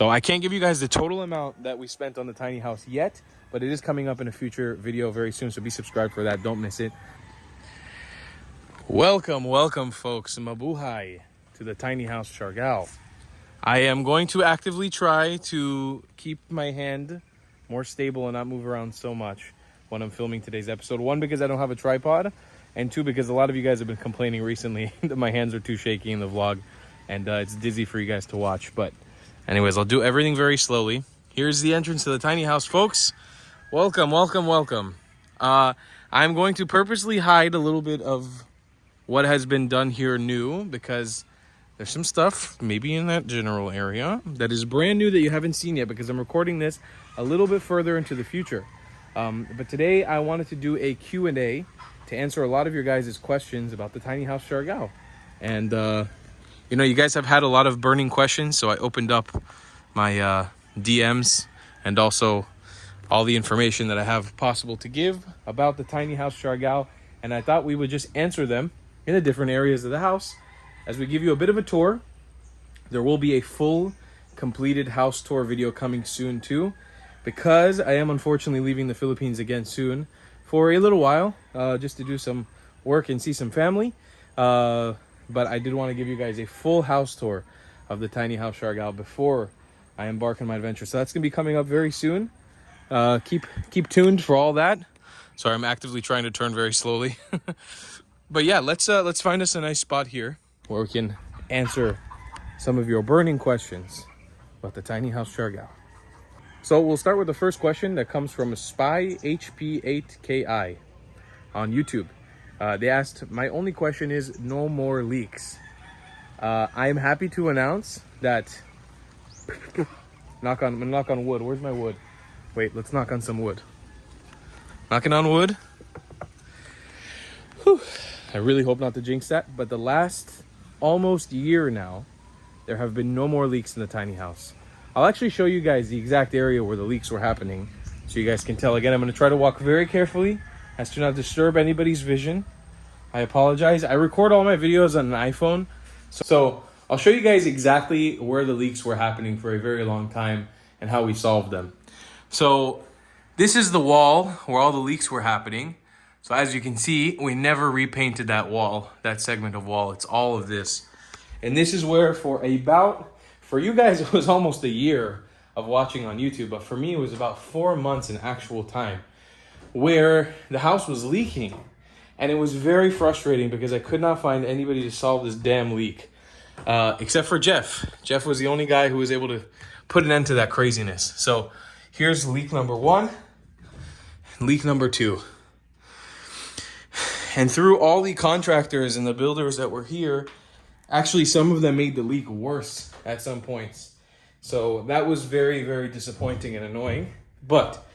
So I can't give you guys the total amount that we spent on the tiny house yet, but it is coming up in a future video very soon, so be subscribed for that. Don't miss it. Welcome, folks. Mabuhay to the tiny house Siargao. I am going to actively try to keep my hand more stable and not move around so much when I'm filming today's episode. One, because I don't have a tripod, and two, because a lot of you guys have been complaining recently that my hands are too shaky in the vlog, and it's dizzy for you guys to watch. But anyways, I'll do everything very slowly. Here's the entrance to the tiny house, folks. Welcome. I'm going to purposely hide a little bit of what has been done here new, because there's some stuff maybe in that general area that is brand new that you haven't seen yet, because I'm recording this a little bit further into the future. But today I wanted to do a Q&A to answer a lot of your guys' questions about the tiny house Siargao. And you know, you guys have had a lot of burning questions, so I opened up my DMs and also all the information that I have possible to give about the tiny house Siargao, and I thought we would just answer them in the different areas of the house as we give you a bit of a tour. There will be a full completed house tour video coming soon too, because I am unfortunately leaving the Philippines again soon for a little while, just to do some work and see some family. But I did want to give you guys a full house tour of the tiny house Siargao before I embark on my adventure. So that's going to be coming up very soon. Keep tuned for all that. Sorry, I'm actively trying to turn very slowly. But yeah, let's find us a nice spot here where we can answer some of your burning questions about the tiny house Siargao. So we'll start with the first question that comes from Spy HP8KI on YouTube. They asked, my only question is no more leaks. I am happy to announce that knock on wood. Where's my wood? Wait, let's knock on some wood. Knocking on wood. Whew. I really hope not to jinx that, but the last almost year now, there have been no more leaks in the tiny house. I'll actually show you guys the exact area where the leaks were happening so you guys can tell. Again, I'm going to try to walk very carefully as to not disturb anybody's vision. I apologize. I record all my videos on an iPhone, so I'll show you guys exactly where the leaks were happening for a very long time and how we solved them. So this is the wall where all the leaks were happening. So as you can see, we never repainted that wall, that segment of wall. It's all of this. And this is where for you guys, it was almost a year of watching on YouTube, but for me, it was about 4 months in actual time where the house was leaking. And it was very frustrating because I could not find anybody to solve this damn leak, except for Jeff. Jeff was the only guy who was able to put an end to that craziness. So here's leak number 1, leak number 2. And through all the contractors and the builders that were here, actually some of them made the leak worse at some points. So that was very, very disappointing and annoying. But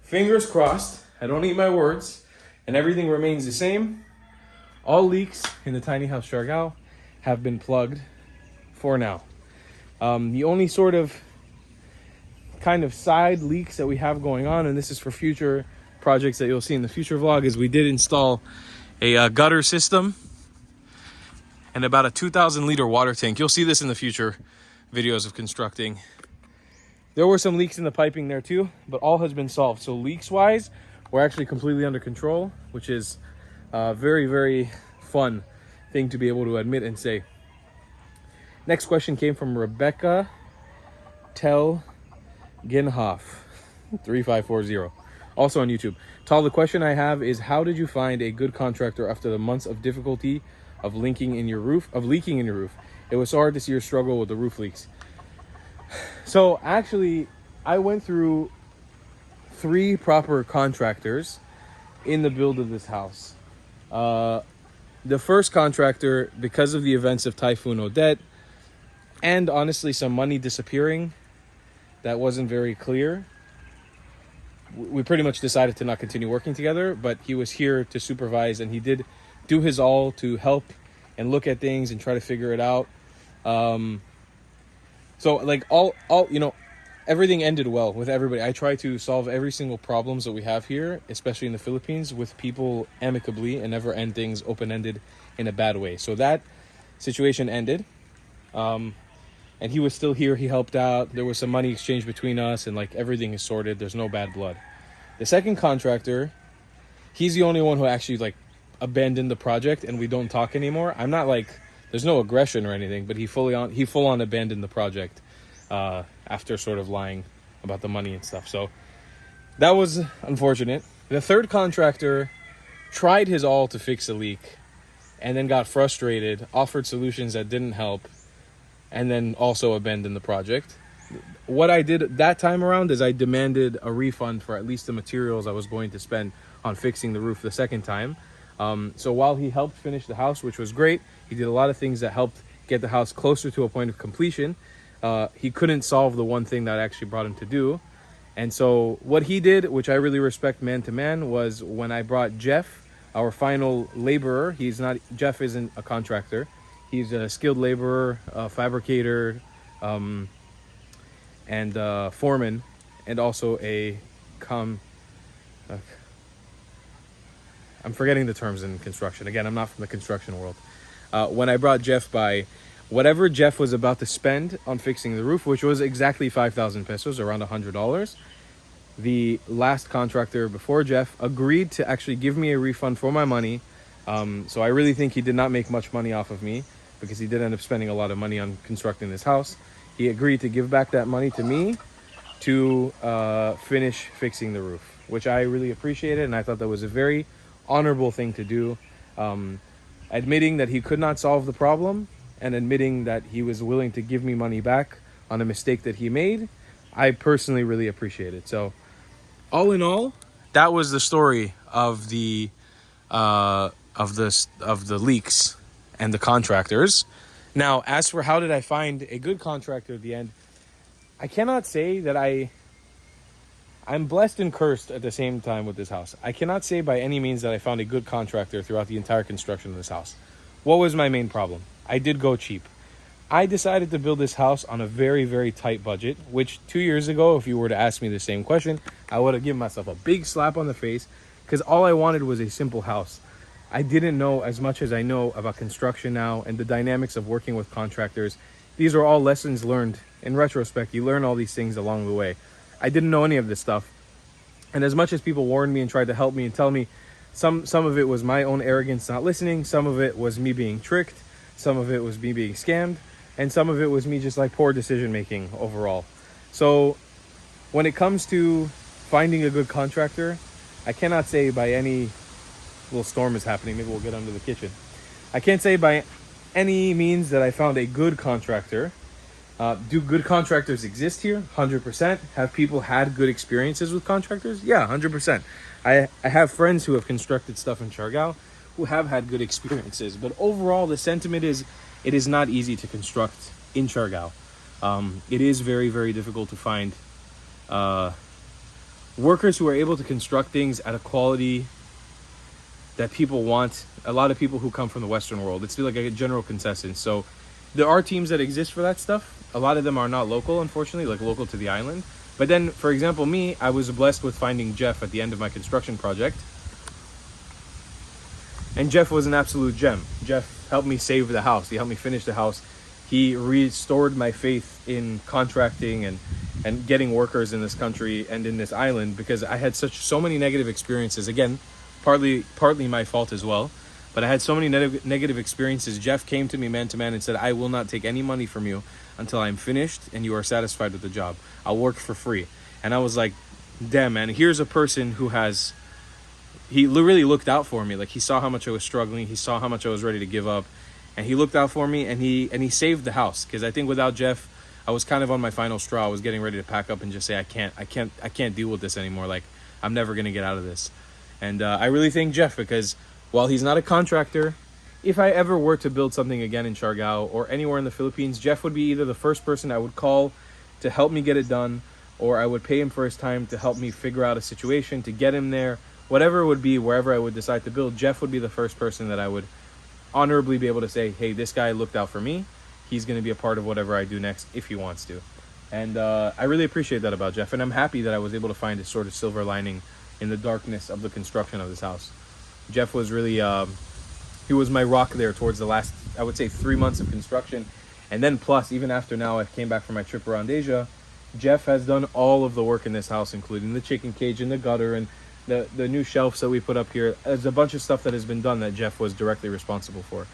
fingers crossed, I don't eat my words, and everything remains the same. All leaks in the tiny house Siargao have been plugged for now. The only sort of kind of side leaks that we have going on, and this is for future projects that you'll see in the future vlog, is we did install a gutter system and about a 2,000 liter water tank. You'll see this in the future videos of constructing. There were some leaks in the piping there too, but all has been solved. So leaks wise, we're actually completely under control, which is a very, very fun thing to be able to admit and say. Next question came from Rebecca Tel Ginhoff 3540. Also on YouTube. Tal, the question I have is, how did you find a good contractor after the months of difficulty of leaking in your roof? It was so hard to see your struggle with the roof leaks. So actually, I went through 3 proper contractors in the build of this house. The first contractor, because of the events of Typhoon Odette, and honestly some money disappearing that wasn't very clear, we pretty much decided to not continue working together, but he was here to supervise, and he did do his all to help and look at things and try to figure it out. So like all you know, everything ended well with everybody. I try to solve every single problems that we have here, especially in the Philippines, with people amicably and never end things open-ended in a bad way. So that situation ended. and he was still here. He helped out. There was some money exchanged between us, and like everything is sorted. There's no bad blood. The second contractor, he's the only one who actually like abandoned the project, and we don't talk anymore. I'm not like, there's no aggression or anything, but he full on abandoned the project after sort of lying about the money and stuff. So that was unfortunate. The third contractor tried his all to fix a leak, and then got frustrated, offered solutions that didn't help, and then also abandoned the project. What I did that time around is I demanded a refund for at least the materials I was going to spend on fixing the roof the second time. So while he helped finish the house, which was great, he did a lot of things that helped get the house closer to a point of completion. He couldn't solve the one thing that I actually brought him to do. And so what he did, which I really respect man to man, was when I brought Jeff, our final laborer. Jeff isn't a contractor. He's a skilled laborer, a fabricator, and foreman, and also I'm forgetting the terms in construction. Again, I'm not from the construction world. When I brought Jeff by, whatever Jeff was about to spend on fixing the roof, which was exactly 5,000 pesos, around $100, the last contractor before Jeff agreed to actually give me a refund for my money. So I really think he did not make much money off of me, because he did end up spending a lot of money on constructing this house. He agreed to give back that money to me to finish fixing the roof, which I really appreciated, and I thought that was a very honorable thing to do. Admitting that he could not solve the problem, and admitting that he was willing to give me money back on a mistake that he made, I personally really appreciate it. So all in all, that was the story of the leaks and the contractors. Now, as for how did I find a good contractor at the end, I cannot say that I'm blessed and cursed at the same time with this house. I cannot say by any means that I found a good contractor throughout the entire construction of this house. What was my main problem? I did go cheap. I decided to build this house on a very, very tight budget, which 2 years ago, if you were to ask me the same question, I would have given myself a big slap on the face, because all I wanted was a simple house. I didn't know as much as I know about construction now and the dynamics of working with contractors. These are all lessons learned. In retrospect, you learn all these things along the way. I didn't know any of this stuff. And as much as people warned me and tried to help me and tell me, some of it was my own arrogance not listening, some of it was me being tricked, some of it was me being scammed, and some of it was me just like poor decision making overall. So when it comes to finding a good contractor, I cannot say by any little storm is happening. Maybe we'll get under the kitchen. I can't say by any means that I found a good contractor. Do good contractors exist here? 100%. Have people had good experiences with contractors? Yeah, 100%. I have friends who have constructed stuff in Siargao who have had good experiences. But overall, the sentiment is it is not easy to construct in Siargao. It is very, very difficult to find workers who are able to construct things at a quality that people want. A lot of people who come from the Western world, it's like a general consensus. So there are teams that exist for that stuff. A lot of them are not local, unfortunately, like local to the island. But then, for example, me, I was blessed with finding Jeff at the end of my construction project. And Jeff was an absolute gem. Jeff helped me save the house. He helped me finish the house. He restored my faith in contracting and getting workers in this country and in this island, because I had so many negative experiences. Again, partly my fault as well. But I had so many negative experiences. Jeff came to me man to man and said, I will not take any money from you until I'm finished and you are satisfied with the job. I'll work for free. And I was like, damn, man, here's a person who he really looked out for me. Like, he saw how much I was struggling. He saw how much I was ready to give up. And he looked out for me, and he saved the house. Because I think without Jeff, I was kind of on my final straw. I was getting ready to pack up and just say, I can't deal with this anymore. Like, I'm never going to get out of this. And I really thank Jeff, because while he's not a contractor, if I ever were to build something again in Siargao or anywhere in the Philippines, Jeff would be either the first person I would call to help me get it done, or I would pay him for his time to help me figure out a situation to get him there. Whatever it would be, wherever I would decide to build, Jeff would be the first person that I would honorably be able to say, hey, this guy looked out for me. He's going to be a part of whatever I do next if he wants to. And I really appreciate that about Jeff. And I'm happy that I was able to find a sort of silver lining in the darkness of the construction of this house. Jeff was really, he was my rock there towards the last, I would say, 3 months of construction. And then plus, even after now I came back from my trip around Asia, Jeff has done all of the work in this house, including the chicken cage and the gutter and the new shelves that we put up here. There's a bunch of stuff that has been done that Jeff was directly responsible for.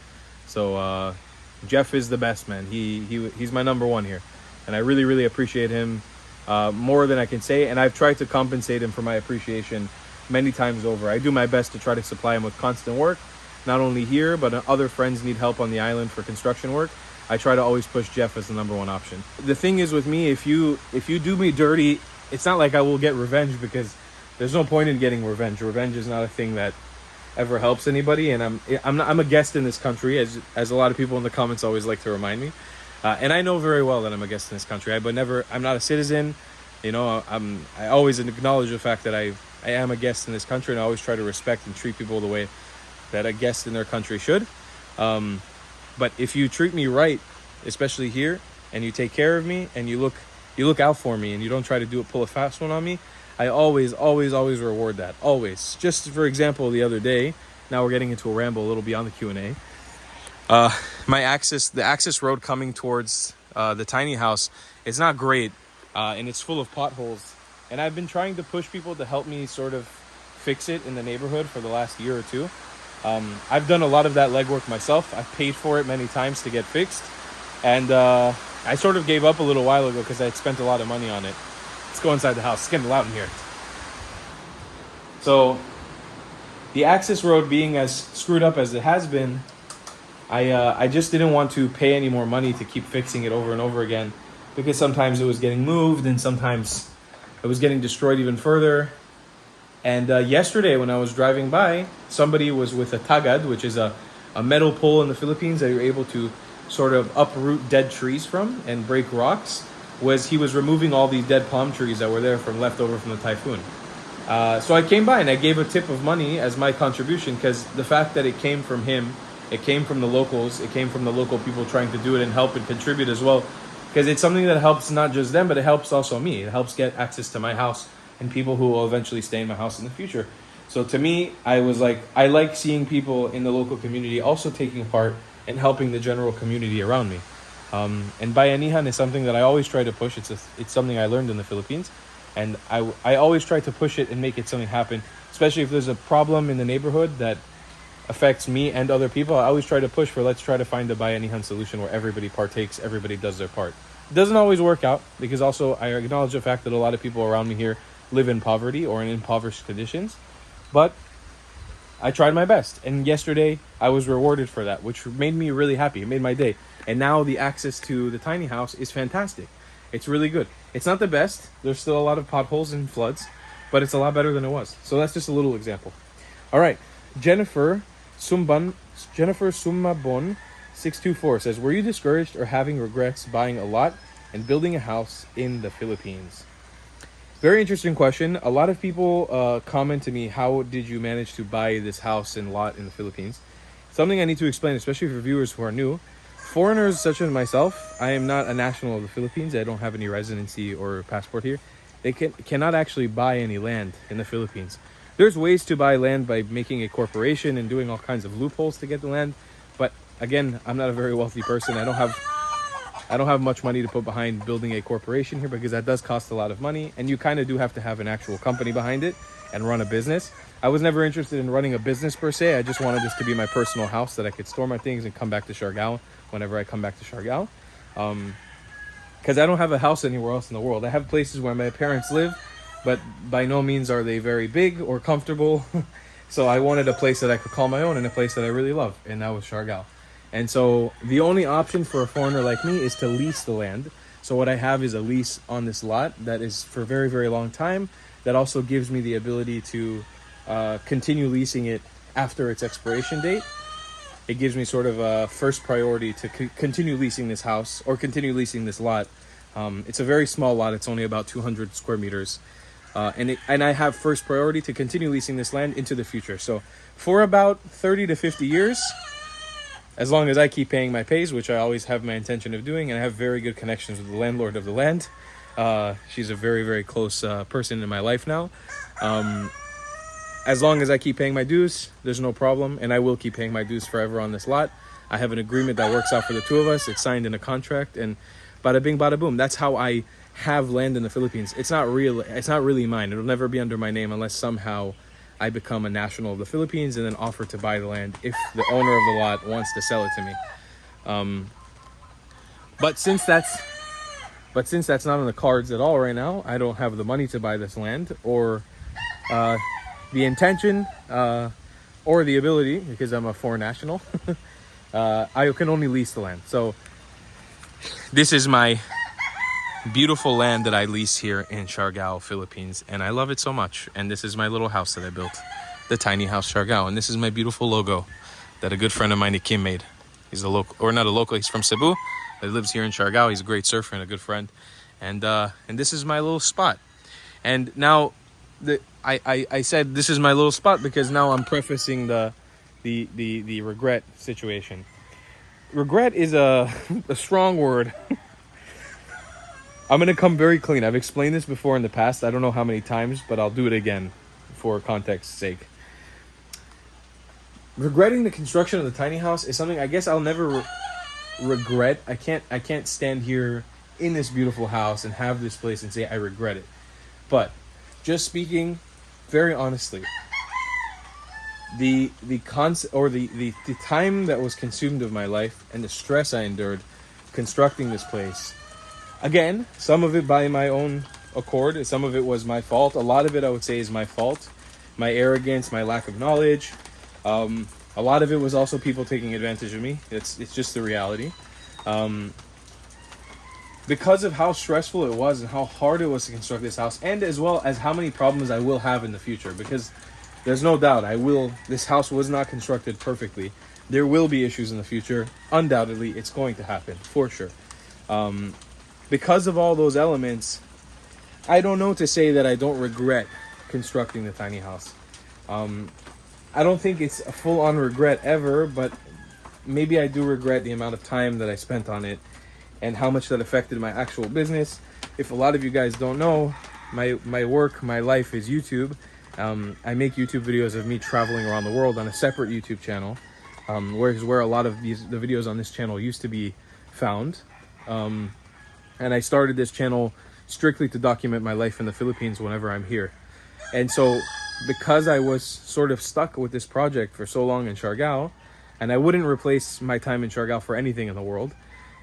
So Jeff is the best, man. He's my number one here, and I really, really appreciate him more than I can say. And I've tried to compensate him for my appreciation many times over. I do my best to try to supply him with constant work, not only here, but other friends need help on the island for construction work. I try to always push Jeff as the number one option. The thing is with me, if you do me dirty, it's not like I will get revenge, because there's no point in getting revenge. Revenge is not a thing that ever helps anybody, and I'm a guest in this country, as a lot of people in the comments always like to remind me. And I know very well that I'm a guest in this country. I'm not a citizen. You know, I always acknowledge the fact that I am a guest in this country, and I always try to respect and treat people the way that a guest in their country should. But if you treat me right, especially here, and you take care of me, and you look out for me, and you don't try to pull a fast one on me, I always reward that. Always. Just for example, the other day, now we're getting into a ramble a little beyond the Q&A. The access road coming towards the tiny house is not great, and it's full of potholes. And I've been trying to push people to help me sort of fix it in the neighborhood for the last year or two. I've done a lot of that legwork myself. I've paid for it many times to get fixed. And I sort of gave up a little while ago because I had spent a lot of money on it. Let's go inside the house. It's getting loud in here. So the access road being as screwed up as it has been, I just didn't want to pay any more money to keep fixing it over and over again, because sometimes it was getting moved and sometimes it was getting destroyed even further. And yesterday when I was driving by, somebody was with a tagad, which is a metal pole in the Philippines that you're able to sort of uproot dead trees from and break rocks. He was removing all these dead palm trees that were there from leftover from the typhoon. So I came by and I gave a tip of money as my contribution, because the fact that it came from him, it came from the locals, it came from the local people trying to do it and help and contribute as well. Because it's something that helps not just them, but it helps also me. It helps get access to my house and people who will eventually stay in my house in the future. So to me, I was like, I like seeing people in the local community also taking part and helping the general community around me. And bayanihan is something that I always try to push. It's something I learned in the Philippines, and I always try to push it and make it something happen, especially if there's a problem in the neighborhood that affects me and other people. I always try to push for, let's try to find a bayanihan solution where everybody partakes, everybody does their part. It doesn't always work out, because also I acknowledge the fact that a lot of people around me here live in poverty or in impoverished conditions, but I tried my best, and yesterday I was rewarded for that, which made me really happy. It made my day. And now the access to the tiny house is fantastic. It's really good. It's not the best. There's still a lot of potholes and floods, but it's a lot better than it was. So that's just a little example. All right. Jennifer Summabon 624 says, were you discouraged or having regrets buying a lot and building a house in the Philippines? Very interesting question. A lot of people comment to me, how did you manage to buy this house and lot in the Philippines? Something I need to explain, especially for viewers who are new. Foreigners such as myself, I am not a national of the Philippines. I don't have any residency or passport here. They cannot actually buy any land in the Philippines. There's ways to buy land by making a corporation and doing all kinds of loopholes to get the land. But again, I'm not a very wealthy person. I don't have much money to put behind building a corporation here, because that does cost a lot of money, and you kind of do have to have an actual company behind it and run a business. I was never interested in running a business per se. I just wanted this to be my personal house that I could store my things and come back to Siargao whenever I come back to Siargao. Because I don't have a house anywhere else in the world. I have places where my parents live, but by no means are they very big or comfortable. So I wanted a place that I could call my own and a place that I really love, and that was Siargao. And so the only option for a foreigner like me is to lease the land. So what I have is a lease on this lot that is for a very, very long time. That also gives me the ability to continue leasing it after its expiration date. It gives me sort of a first priority to continue leasing this house or continue leasing this lot. It's a very small lot. It's only about 200 square meters. And I have first priority to continue leasing this land into the future. So for about 30 to 50 years, as long as I keep paying my pays, which I always have my intention of doing, and I have very good connections with the landlord of the land. She's a very, very close person in my life now. As long as I keep paying my dues, there's no problem, and I will keep paying my dues forever on this lot. I have an agreement that works out for the two of us. It's signed in a contract, and bada bing, bada boom. That's how I have land in the Philippines. It's not real. It's not really mine. It'll never be under my name unless somehow I become a national of the Philippines and then offer to buy the land if the owner of the lot wants to sell it to me. But since that's not on the cards at all right now, I don't have the money to buy this land or the intention or the ability, because I'm a foreign national. I can only lease the land. So this is my beautiful land that I lease here in Siargao, Philippines, and I love it so much. And this is my little house that I built, the tiny house Siargao. And this is my beautiful logo that a good friend of mine, Kim, made. He's a local, or not a local, he's from Cebu, but he lives here in Siargao. He's a great surfer and a good friend. And this is my little spot. And now I said this is my little spot because now I'm prefacing the regret situation. Regret is a strong word. I'm going to come very clean. I've explained this before in the past. I don't know how many times, but I'll do it again for context's sake. Regretting the construction of the tiny house is something I guess I'll never regret. I can't stand here in this beautiful house and have this place and say I regret it. But just speaking very honestly, the time that was consumed of my life and the stress I endured constructing this place, again, some of it by my own accord, some of it was my fault. A lot of it I would say is my fault, my arrogance, my lack of knowledge. A lot of it was also people taking advantage of me. It's just the reality. Because of how stressful it was and how hard it was to construct this house, and as well as how many problems I will have in the future, because there's no doubt this house was not constructed perfectly. There will be issues in the future. Undoubtedly, it's going to happen, for sure. Because of all those elements, I don't know to say that I don't regret constructing the tiny house. I don't think it's a full-on regret ever, but maybe I do regret the amount of time that I spent on it and how much that affected my actual business. If a lot of you guys don't know, my work, my life is YouTube. I make YouTube videos of me traveling around the world on a separate YouTube channel, where a lot of the videos on this channel used to be found. And I started this channel strictly to document my life in the Philippines whenever I'm here. And so because I was sort of stuck with this project for so long in Siargao, and I wouldn't replace my time in Siargao for anything in the world,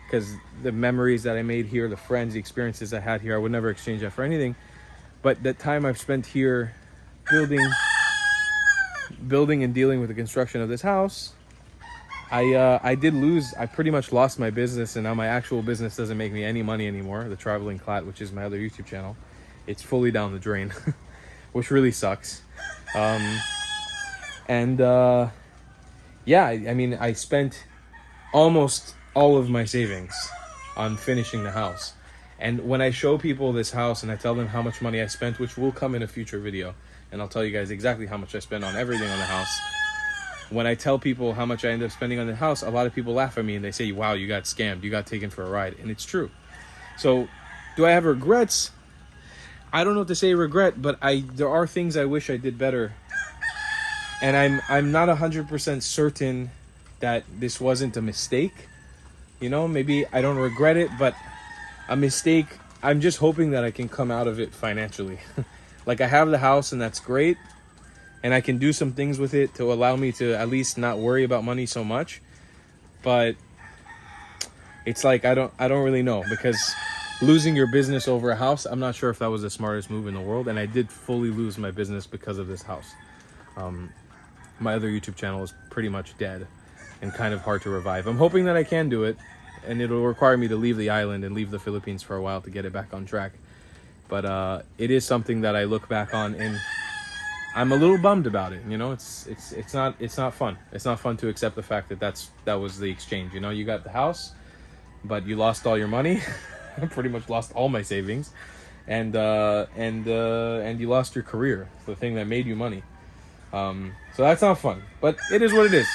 because the memories that I made here, the friends, the experiences I had here, I would never exchange that for anything. But the time I've spent here building and dealing with the construction of this house, I pretty much lost my business, and now my actual business doesn't make me any money anymore. The Traveling Clat, which is my other YouTube channel, it's fully down the drain, which really sucks. Yeah, I mean, I spent almost all of my savings on finishing the house. And when I show people this house and I tell them how much money I spent, which will come in a future video, and I'll tell you guys exactly how much I spent on everything on the house. When I tell people how much I end up spending on the house, a lot of people laugh at me and they say, wow, you got scammed, you got taken for a ride. And it's true. So do I have regrets? I don't know what to say regret, but there are things I wish I did better. And I'm not 100% certain that this wasn't a mistake. You know, maybe I don't regret it, but a mistake, I'm just hoping that I can come out of it financially. Like, I have the house and that's great, and I can do some things with it to allow me to at least not worry about money so much. But it's like I don't really know, because losing your business over a house, I'm not sure if that was the smartest move in the world, and I did fully lose my business because of this house. My other YouTube channel is pretty much dead and kind of hard to revive. I'm hoping that I can do it, and it'll require me to leave the island and leave the Philippines for a while to get it back on track. But it is something that I look back on and I'm a little bummed about it. You know, it's not fun. It's not fun to accept the fact that that was the exchange. You know, you got the house, but you lost all your money. I pretty much lost all my savings, and you lost your career, the thing that made you money. So that's not fun, but it is what it is.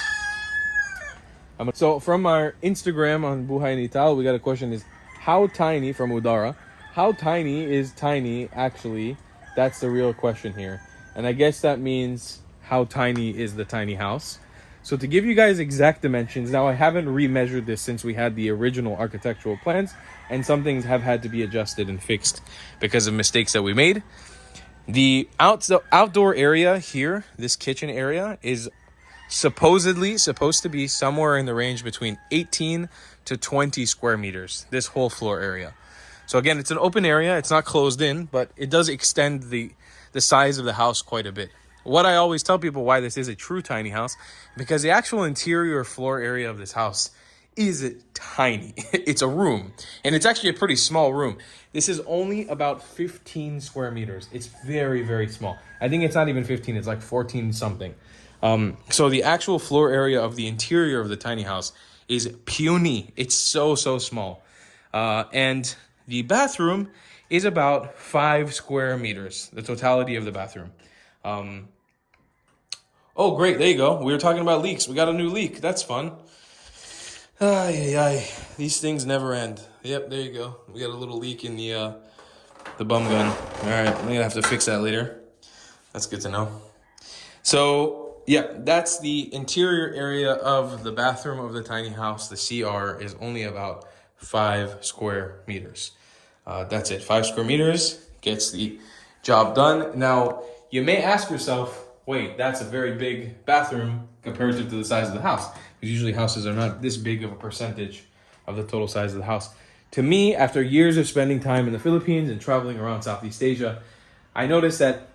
So from our Instagram on Buhay Nital, we got a question: is how tiny, from Udara, how tiny is tiny actually? That's the real question here. And I guess that means how tiny is the tiny house. So to give you guys exact dimensions, now I haven't remeasured this since we had the original architectural plans, and some things have had to be adjusted and fixed because of mistakes that we made. The outdoor area here, this kitchen area, is supposedly supposed to be somewhere in the range between 18 to 20 square meters, this whole floor area. So again, it's an open area, it's not closed in, but it does extend the size of the house quite a bit. What I always tell people why this is a true tiny house, because the actual interior floor area of this house is tiny. It's a room, and it's actually a pretty small room. This is only about 15 square meters. It's very, very small. I think it's not even 15, it's like 14 something. So the actual floor area of the interior of the tiny house is puny. It's so small. And the bathroom is about 5 square meters, the totality of the bathroom. Oh, great. There you go. We were talking about leaks. We got a new leak. That's fun. These things never end. Yep, there you go. We got a little leak in the bum gun. All right, I'm going to have to fix that later. That's good to know. So, yeah, that's the interior area of the bathroom of the tiny house. The CR is only about 5 square meters. That's it. 5 square meters gets the job done. Now, you may ask yourself, wait, that's a very big bathroom comparative to the size of the house. Because usually houses are not this big of a percentage of the total size of the house. To me, after years of spending time in the Philippines and traveling around Southeast Asia, I noticed that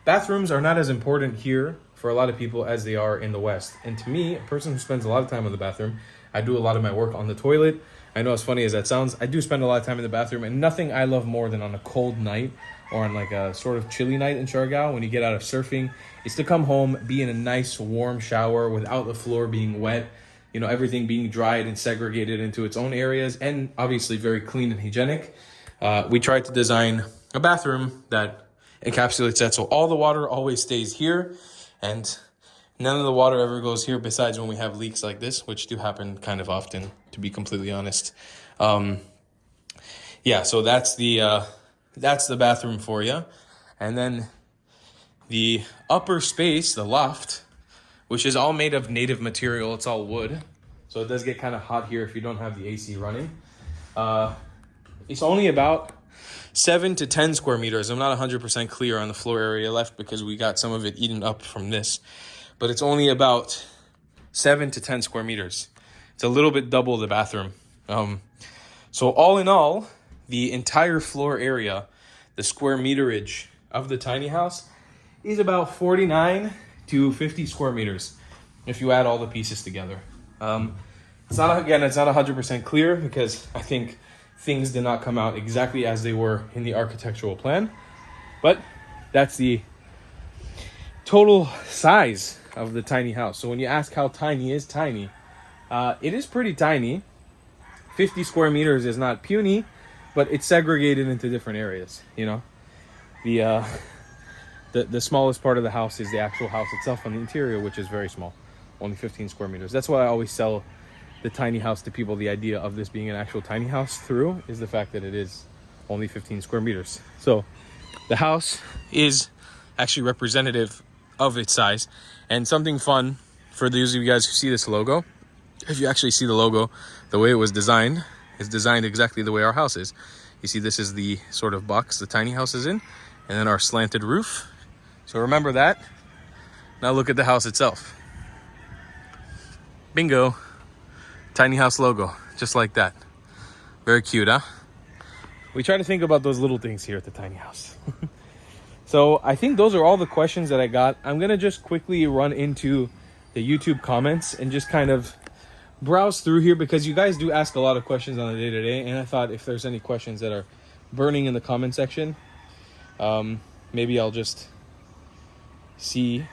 bathrooms are not as important here for a lot of people as they are in the West. And to me, a person who spends a lot of time in the bathroom, I do a lot of my work on the toilet. I know as funny as that sounds, I do spend a lot of time in the bathroom, and nothing I love more than on a cold night or on like a sort of chilly night in Siargao when you get out of surfing is to come home, be in a nice warm shower without the floor being wet, you know, everything being dried and segregated into its own areas, and obviously very clean and hygienic. We tried to design a bathroom that encapsulates that, so all the water always stays here, and none of the water ever goes here besides when we have leaks like this, which do happen kind of often, to be completely honest. Yeah, so that's the bathroom for you. And then the upper space, the loft, which is all made of native material. It's all wood. So it does get kind of hot here if you don't have the AC running. It's only about 7 to 10 square meters. I'm not 100% clear on the floor area left because we got some of it eaten up from this. But it's only about 7 to 10 square meters. It's a little bit double the bathroom. So all in all, the entire floor area, the square meterage of the tiny house is about 49 to 50 square meters if you add all the pieces together. It's not 100% clear because I think things did not come out exactly as they were in the architectural plan, but that's the total size of the tiny house. So when you ask how tiny is tiny, it is pretty tiny. 50 square meters is not puny, but it's segregated into different areas. You know, the smallest part of the house is the actual house itself on the interior, which is very small, only 15 square meters. That's why I always sell the tiny house to people. The idea of this being an actual tiny house through is the fact that it is only 15 square meters. So the house is actually representative of its size. And something fun for those of you guys who see this logo, if you actually see the logo, the way it was designed is designed exactly the way our house is. You see, this is the sort of box the tiny house is in, and then our slanted roof. So remember that. Now look at the house itself. Bingo. Tiny house logo, just like that. Very cute, huh? We try to think about those little things here at the tiny house. So I think those are all the questions that I got. I'm going to just quickly run into the YouTube comments and just kind of browse through here because you guys do ask a lot of questions on the day-to-day, and I thought if there's any questions that are burning in the comment section, maybe I'll just see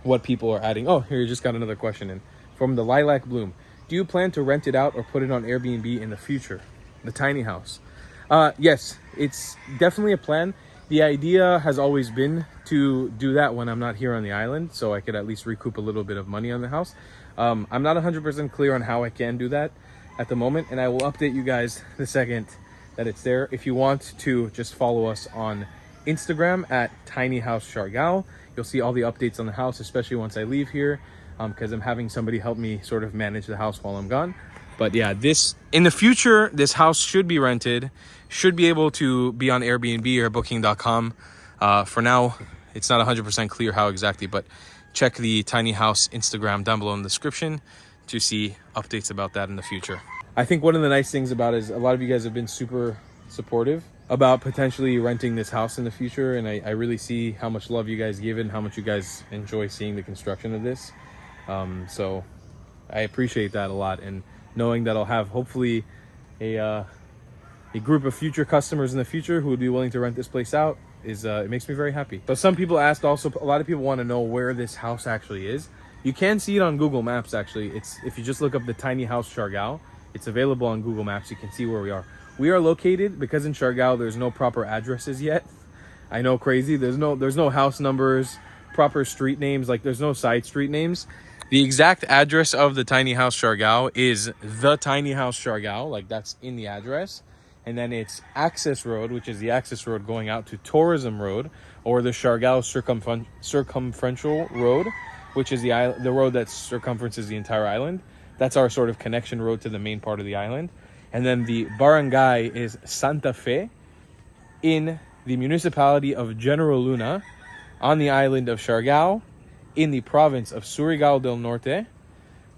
what people are adding. Oh, here, you just got another question in from the Lilac Bloom. Do you plan to rent it out or put it on Airbnb in the future? The tiny house. Yes, it's definitely a plan. The idea has always been to do that when I'm not here on the island, so I could at least recoup a little bit of money on the house. I'm not 100% clear on how I can do that at the moment, and I will update you guys the second that it's there. If you want to just follow us on Instagram at Tiny House Siargao. You'll see all the updates on the house, especially once I leave here, because I'm having somebody help me sort of manage the house while I'm gone. But yeah, in the future, this house should be rented, should be able to be on Airbnb or booking.com. For now, it's not 100% clear how exactly, but check the Tiny House Instagram down below in the description to see updates about that in the future. I think one of the nice things about it is a lot of you guys have been super supportive about potentially renting this house in the future, and I really see how much love you guys give it and how much you guys enjoy seeing the construction of this. So I appreciate that a lot, and knowing that I'll have hopefully a group of future customers in the future who would be willing to rent this place out it makes me very happy. So some people asked also, a lot of people want to know where this house actually is. You can see it on Google Maps actually. If you just look up the Tiny House Siargao, it's available on Google Maps. You can see where we are. We are located, because in Siargao there's no proper addresses yet. I know, crazy. There's no house numbers, proper street names, like there's no side street names. The exact address of the Tiny House Siargao is the Tiny House Siargao, like that's in the address. And then it's Access Road, which is the access road going out to Tourism Road, or the Siargao Circumferential Road, which is the road that circumferences the entire island. That's our sort of connection road to the main part of the island. And then the barangay is Santa Fe in the municipality of General Luna on the island of Siargao in the province of Surigao del Norte.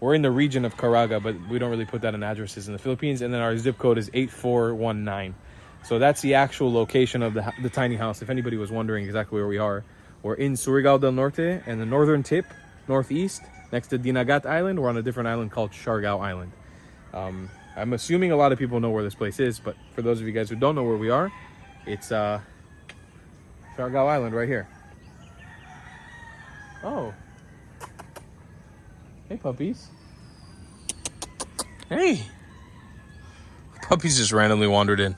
We're in the region of Caraga, but we don't really put that in addresses in the Philippines. And then our zip code is 8419. So that's the actual location of the tiny house. If anybody was wondering exactly where we are, we're in Surigao del Norte and the northern tip, northeast, next to Dinagat Island. We're on a different island called Siargao Island. I'm assuming a lot of people know where this place is, but for those of you guys who don't know where we are, it's Siargao Island right here. Oh. Hey, puppies. Hey. Puppies just randomly wandered in.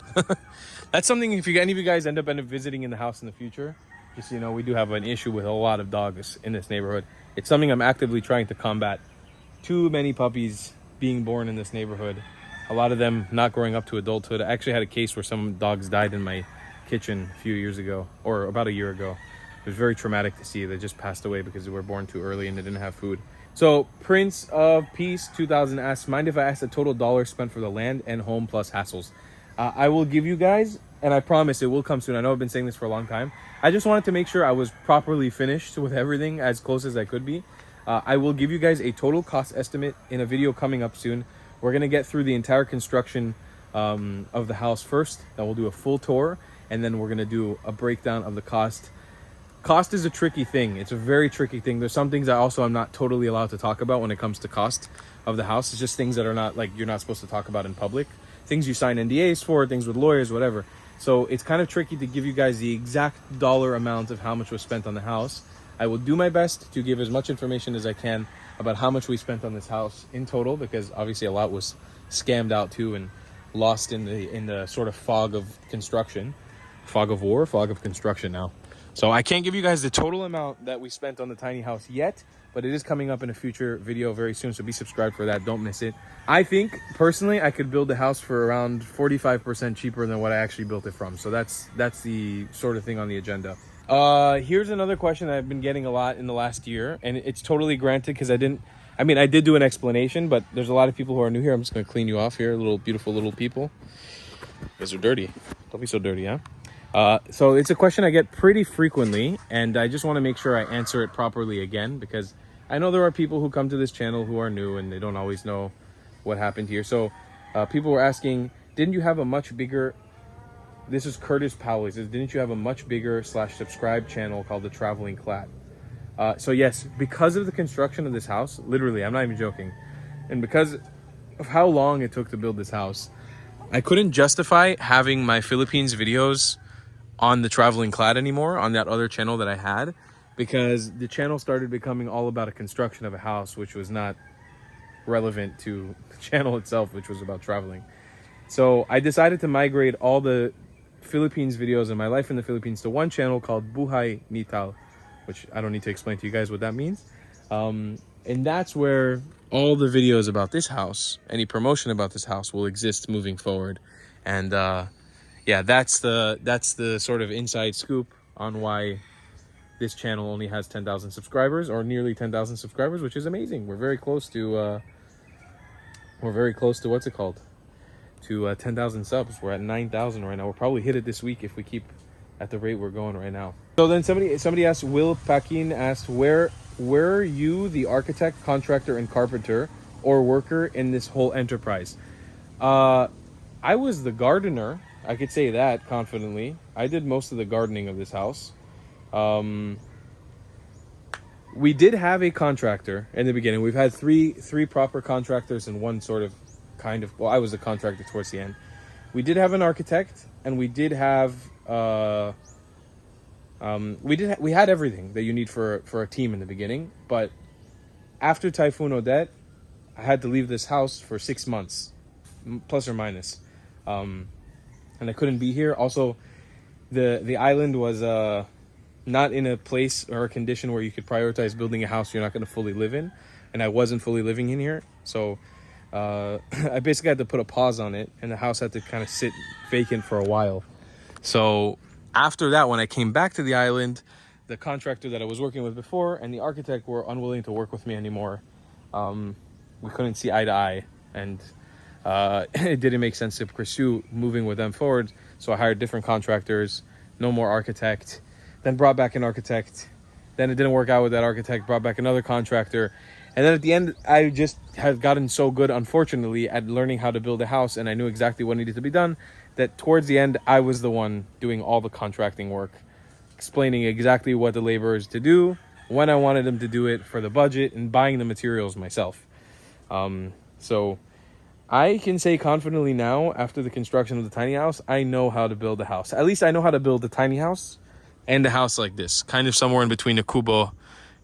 That's something, if any of you guys end up visiting in the house in the future, just so you know, we do have an issue with a lot of dogs in this neighborhood. It's something I'm actively trying to combat. Too many puppies being born in this neighborhood. A lot of them not growing up to adulthood. I actually had a case where some dogs died in my kitchen a few years ago, or about a year ago. It was very traumatic to see. They just passed away because they were born too early and they didn't have food. So Prince of Peace 2000 asks, mind if I ask the total dollars spent for the land and home plus hassles? I will give you guys, and I promise it will come soon. I know I've been saying this for a long time. I just wanted to make sure I was properly finished with everything, as close as I could be. I will give you guys a total cost estimate in a video coming up soon. We're going to get through the entire construction of the house first. Then we'll do a full tour, and then we're going to do a breakdown of the cost. Cost is a tricky thing. It's a very tricky thing. There's some things I'm not totally allowed to talk about when it comes to cost of the house. It's just things that are not, like, you're not supposed to talk about in public. Things you sign NDAs for, things with lawyers, whatever. So it's kind of tricky to give you guys the exact dollar amount of how much was spent on the house. I will do my best to give as much information as I can about how much we spent on this house in total, because obviously a lot was scammed out too and lost in the sort of fog of construction. Fog of war, fog of construction now. So I can't give you guys the total amount that we spent on the tiny house yet, but it is coming up in a future video very soon, so be subscribed for that. Don't miss it. I think, personally, I could build the house for around 45% cheaper than what I actually built it from. So that's the sort of thing on the agenda. Here's another question that I've been getting a lot in the last year, and it's totally granted because I did do an explanation, but there's a lot of people who are new here. I'm just going to clean you off here, beautiful little people. You guys are dirty. Don't be so dirty, huh? So it's a question I get pretty frequently, and I just want to make sure I answer it properly again, because I know there are people who come to this channel who are new and they don't always know what happened here. So people were asking, didn't you have a much bigger, this is Curtis Powell, he says, didn't you have a much bigger / subscribe channel called The Traveling Clat? So yes, because of the construction of this house, literally, I'm not even joking, and because of how long it took to build this house, I couldn't justify having my Philippines videos on The Traveling Clat anymore, on that other channel that I had, because the channel started becoming all about a construction of a house, which was not relevant to the channel itself, which was about traveling. So I decided to migrate all the Philippines videos and my life in the Philippines to one channel called Buhay Nital, which I don't need to explain to you guys what that means. And that's where all the videos about this house, any promotion about this house, will exist moving forward. And yeah, that's the sort of inside scoop on why this channel only has 10,000 subscribers, or nearly 10,000 subscribers, which is amazing. We're very close to what's it called? To 10,000 subs. We're at 9,000 right now. We'll probably hit it this week if we keep at the rate we're going right now. So then somebody asked, Will Paquin asked, were you the architect, contractor, and carpenter or worker in this whole enterprise? I was the gardener. I could say that confidently. I did most of the gardening of this house. We did have a contractor in the beginning. We've had three proper contractors and one sort of well, I was the contractor towards the end. We did have an architect, and we did have we had everything that you need for a team in the beginning. But after Typhoon Odette, I had to leave this house for 6 months, plus or minus, and I couldn't be here. Also, the island was not in a place or a condition where you could prioritize building a house you're not going to fully live in, and I wasn't fully living in here, so I basically had to put a pause on it, and the house had to kind of sit vacant for a while. So after that, when I came back to the island, the contractor that I was working with before and the architect were unwilling to work with me anymore. We couldn't see eye to eye, and it didn't make sense to pursue moving with them forward, so I hired different contractors, no more architect, then brought back an architect, then it didn't work out with that architect, brought back another contractor. And then at the end, I just had gotten so good, unfortunately, at learning how to build a house, and I knew exactly what needed to be done, that towards the end, I was the one doing all the contracting work, explaining exactly what the laborers to do, when I wanted them to do it, for the budget, and buying the materials myself. So I can say confidently now, after the construction of the tiny house, I know how to build a house. At least I know how to build a tiny house and a house like this, kind of somewhere in between a kubo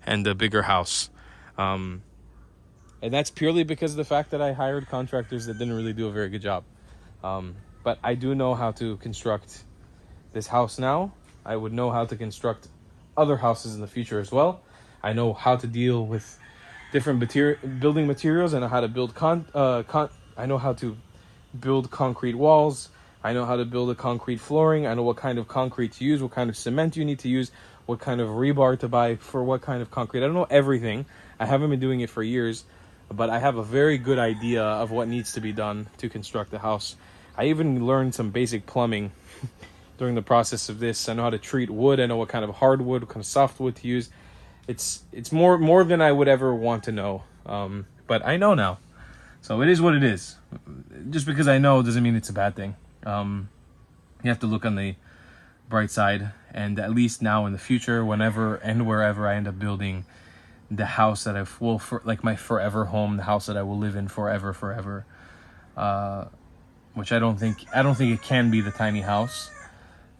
and a bigger house. And that's purely because of the fact that I hired contractors that didn't really do a very good job. But I do know how to construct this house now. I would know how to construct other houses in the future as well. I know how to deal with different building materials. I know how to build I know how to build concrete walls. I know how to build a concrete flooring. I know what kind of concrete to use, what kind of cement you need to use, what kind of rebar to buy for what kind of concrete. I don't know everything. I haven't been doing it for years, but I have a very good idea of what needs to be done to construct the house. I even learned some basic plumbing during the process of this. I know how to treat wood. I know what kind of hardwood, what kind of softwood to use. It's more than I would ever want to know, but I know now. So it is what it is. Just because I know doesn't mean it's a bad thing. You have to look on the bright side, and at least now in the future, whenever and wherever I end up building the house that I will, like my forever home, the house that I will live in forever, which I don't think it can be the tiny house,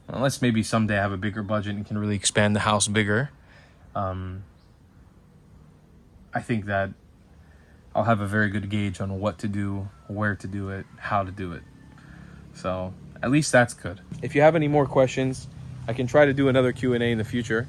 unless maybe someday I have a bigger budget and can really expand the house bigger. I think that I'll have a very good gauge on what to do, where to do it, how to do it. So at least that's good. If you have any more questions, I can try to do another Q&A in the future.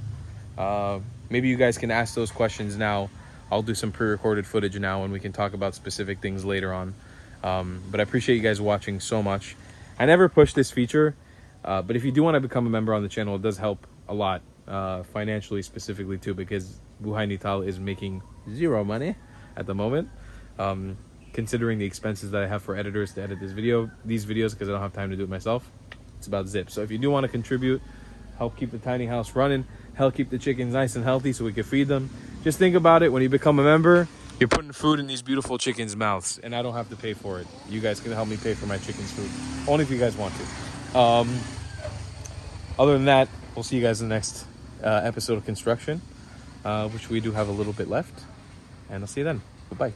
Maybe you guys can ask those questions now. I'll do some pre-recorded footage now, and we can talk about specific things later on. But I appreciate you guys watching so much. I never push this feature, but if you do want to become a member on the channel, it does help a lot, financially specifically too, because Buhay Nital is making zero money at the moment, considering the expenses that I have for editors to edit these videos, because I don't have time to do it myself. It's about zip. So if you do want to contribute, help keep the tiny house running, help keep the chickens nice and healthy so we can feed them, just think about it. When you become a member, you're putting food in these beautiful chickens' mouths, and I don't have to pay for it. You guys can help me pay for my chickens' food, only if you guys want to. Other than that, we'll see you guys in the next episode of construction, which we do have a little bit left, and I'll see you then. Goodbye.